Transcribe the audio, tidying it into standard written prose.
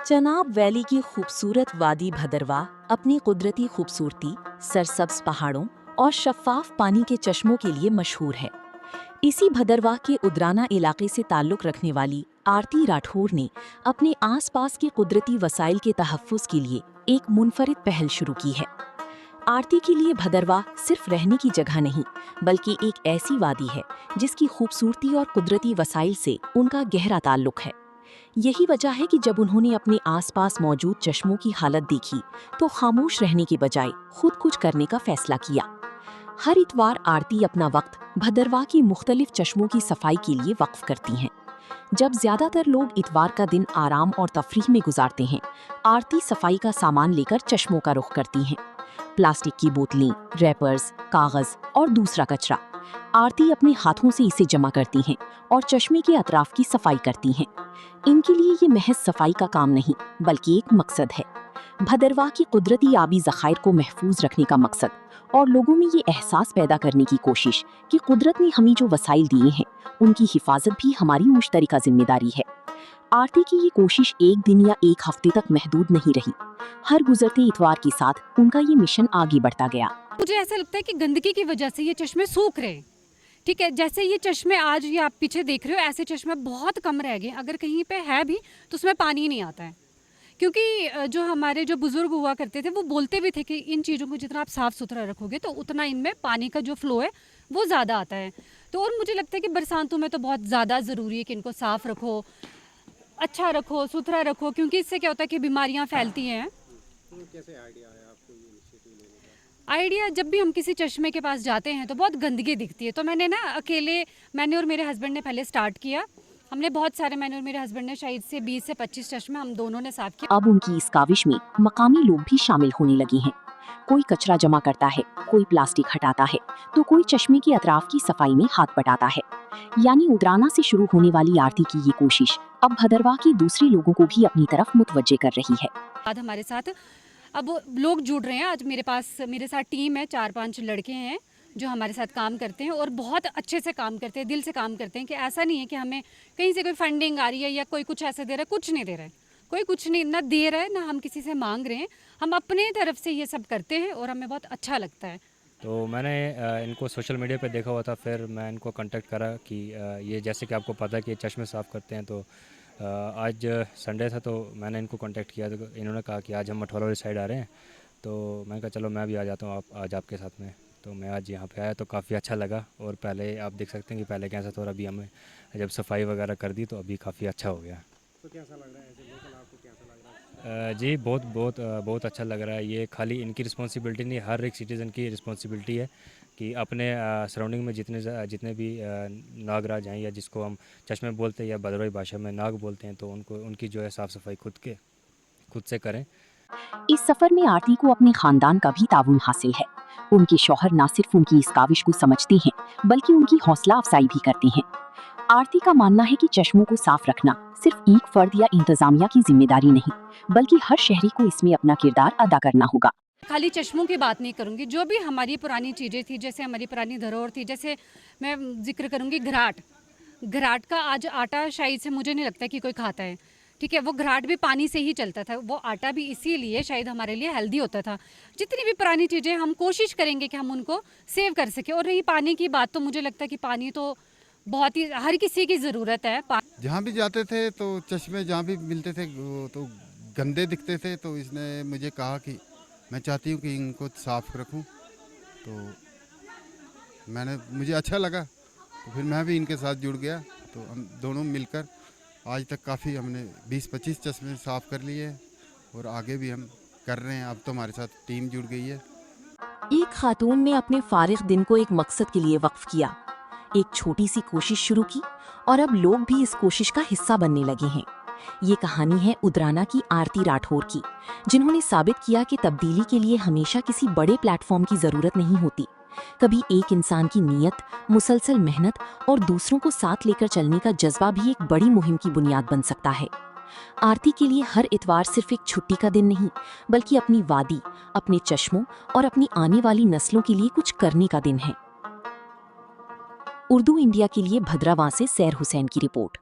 Chenab valley की खूबसूरत वादी भदरवा अपनी कुदरती खूबसूरती, सरसब्ज पहाड़ों और शफ़ाफ पानी के चश्मों के लिए मशहूर है। इसी भदरवा के उदराना इलाके से ताल्लुक़ रखने वाली आरती राठौर ने अपने आसपास के कुदरती वसाइल के तहफ़्फ़ुज़ के लिए एक मुनफरिद पहल शुरू की है। आरती के लिए भदरवा सिर्फ रहने की जगह नहीं, बल्कि एक ऐसी वादी है जिसकी खूबसूरती और कुदरती वसाइल से उनका गहरा ताल्लुक़ है। यही वजह है कि जब उन्होंने अपने आसपास मौजूद चश्मों की हालत देखी, तो खामोश रहने के बजाय खुद कुछ करने का फैसला किया। हर इतवार आरती अपना वक्त भदरवा की मुख्तलिफ चश्मों की सफाई के लिए वक्फ करती हैं। जब ज्यादातर लोग इतवार का दिन आराम और तफरीह में गुजारते हैं, आरती सफाई का सामान लेकर चश्मों का रुख करती हैं। प्लास्टिक की बोतलें, रैपर्स, कागज और दूसरा कचरा, आरती अपने हाथों से इसे जमा करती हैं और चश्मे के अतराफ की सफाई करती हैं। इनके लिए ये महज सफाई का काम नहीं, बल्कि एक मकसद है। भदरवा की कुदरती आबी ज़खायर को महफूज रखने का मकसद और लोगों में ये एहसास पैदा करने की कोशिश कि कुदरत ने हमें जो वसाइल दिए हैं, उनकी हिफाजत भी हमारी मुश्तरका जिम्मेदारी है। आरती की ये कोशिश एक दिन या एक हफ्ते तक महदूद नहीं रही। हर गुजरते इतवार के साथ उनका ये मिशन आगे बढ़ता गया। मुझे ऐसा लगता है कि गंदगी की वजह से ये चश्मे सूख रहे हैं। ठीक है, जैसे ये चश्मे आज ये आप पीछे देख रहे हो, ऐसे चश्मे बहुत कम रह गए। अगर कहीं पे है भी तो उसमें पानी नहीं आता है, क्योंकि जो हमारे जो बुजुर्ग हुआ करते थे वो बोलते भी थे कि इन चीज़ों को जितना आप साफ़ सुथरा रखोगे तो उतना इनमें पानी का जो फ्लो है वो ज़्यादा आता है। तो और मुझे लगता है कि बरसातों में तो बहुत ज़्यादा ज़रूरी है कि इनको साफ़ रखो, अच्छा रखो, सुथरा रखो, क्योंकि इससे क्या होता है कि बीमारियाँ फैलती हैं। कैसे आइडिया आया आपको ये इनिशिएटिव लेने का? आइडिया, जब भी हम किसी चश्मे के पास जाते हैं तो बहुत गंदगी दिखती है, तो मैंने और मेरे हस्बैंड ने पहले स्टार्ट किया। हमने बहुत सारे, मैंने और मेरे हस्बैंड ने शायद से 20 से 25 चश्मे हम दोनों ने साफ किया। अब उनकी इस काविश में मकामी लोग भी शामिल होने लगे हैं। कोई कचरा जमा करता है, कोई प्लास्टिक हटाता है, तो कोई चश्मे के अतराफ की सफाई में हाथ बटाता है। यानी उदराना से शुरू होने वाली आरती की ये कोशिश अब भदरवा के दूसरे लोगों को भी अपनी तरफ मुतवज्जे कर रही है। बाद हमारे साथ अब लोग जुड़ रहे हैं। आज मेरे साथ टीम है, 4-5 लड़के हैं जो हमारे साथ काम करते हैं और बहुत अच्छे से काम करते हैं, दिल से काम करते हैं। कि ऐसा नहीं है कि हमें कहीं से कोई फंडिंग आ रही है या कोई कुछ ऐसे दे रहा है, कुछ नहीं दे रहा है। कोई कुछ नहीं ना दे रहा है, ना हम किसी से मांग रहे हैं। हम अपने तरफ से ये सब करते हैं और हमें बहुत अच्छा लगता है। तो मैंने इनको सोशल मीडिया पे देखा हुआ था, फिर मैं इनको कांटेक्ट करा कि ये जैसे कि आपको पता है कि ये चश्मे साफ़ करते हैं। तो आज संडे था तो मैंने इनको कांटेक्ट किया, तो इन्होंने कहा कि आज हम मठौरा वाली साइड आ रहे हैं। तो मैंने कहा चलो मैं भी आ जाता हूँ आज आपके साथ में। तो मैं आज यहाँ पे आया तो काफ़ी अच्छा लगा। और पहले आप देख सकते हैं कि पहले कैसा था और अभी हमें जब सफाई वगैरह कर दी तो अभी काफ़ी अच्छा हो गया। तो कैसा लग रहा है, ऐसे लोकल आपको कैसा लग रहा है? जी बहुत अच्छा लग रहा है। ये खाली इनकी रिस्पॉन्सिबिलिटी नहीं, हर एक सिटीज़न की रिस्पॉन्सिबिलिटी है कि अपने सराउंडिंग में जितने भी नागराज हैं, या जिसको हम चश्मे बोलते हैं या भदरवाही भाषा में नाग बोलते हैं, तो उनकी जो है साफ़ सफाई खुद से करें। इस सफर में आरती को अपने खानदान का भी ताउन हासिल है। उनके शौहर न सिर्फ उनकी इस काविश को समझते हैं, बल्कि उनकी हौसला अफजाई भी करते हैं। आरती का मानना है कि चश्मों को साफ रखना सिर्फ एक फर्द या इंतजामिया की जिम्मेदारी नहीं, बल्कि हर शहरी को इसमें अपना किरदार अदा करना होगा। खाली चश्मों की बात नहीं करूंगी, जो भी हमारी पुरानी चीज़ें थी, जैसे हमारी पुरानी धरोहर थी, जैसे मैं जिक्र करूंगी घराट का आज आटा शायद से मुझे नहीं लगता कि कोई खाता है। ठीक है, वो घराट भी पानी से ही चलता था, वो आटा भी इसीलिए शायद हमारे लिए हेल्दी होता था। जितनी भी पुरानी चीज़ें हम कोशिश करेंगे कि हम उनको सेव कर सकें। और रही पानी की बात, तो मुझे लगता है कि पानी तो बहुत ही हर किसी की ज़रूरत है। जहाँ भी जाते थे तो चश्मे जहाँ भी मिलते थे वो तो गंदे दिखते थे। तो इसने मुझे कहा कि मैं चाहती हूँ कि इनको साफ रखूँ। तो मुझे अच्छा लगा, तो फिर मैं भी इनके साथ जुड़ गया। तो हम दोनों मिलकर आज तक काफ़ी हमने 20-25 चश्मे साफ कर लिए हैं और आगे भी हम कर रहे हैं। अब तो हमारे साथ टीम जुड़ गई है। एक खातून ने अपने फारिग दिन को एक मकसद के लिए वक्फ किया, एक छोटी सी कोशिश शुरू की और अब लोग भी इस कोशिश का हिस्सा बनने लगे हैं। ये कहानी है उदराना की आरती राठौर की, जिन्होंने साबित किया कि तब्दीली के लिए हमेशा किसी बड़े प्लेटफॉर्म की जरूरत नहीं होती। कभी एक इंसान की नीयत, मुसलसल मेहनत और दूसरों को साथ लेकर चलने का जज्बा भी एक बड़ी मुहिम की बुनियाद बन सकता है। आरती के लिए हर इतवार सिर्फ एक छुट्टी का दिन नहीं, बल्कि अपनी वादी, अपने चश्मों और अपनी आने वाली नस्लों के लिए कुछ करने का दिन है। उर्दू इंडिया के लिए भद्रावां से सैर हुसैन की रिपोर्ट।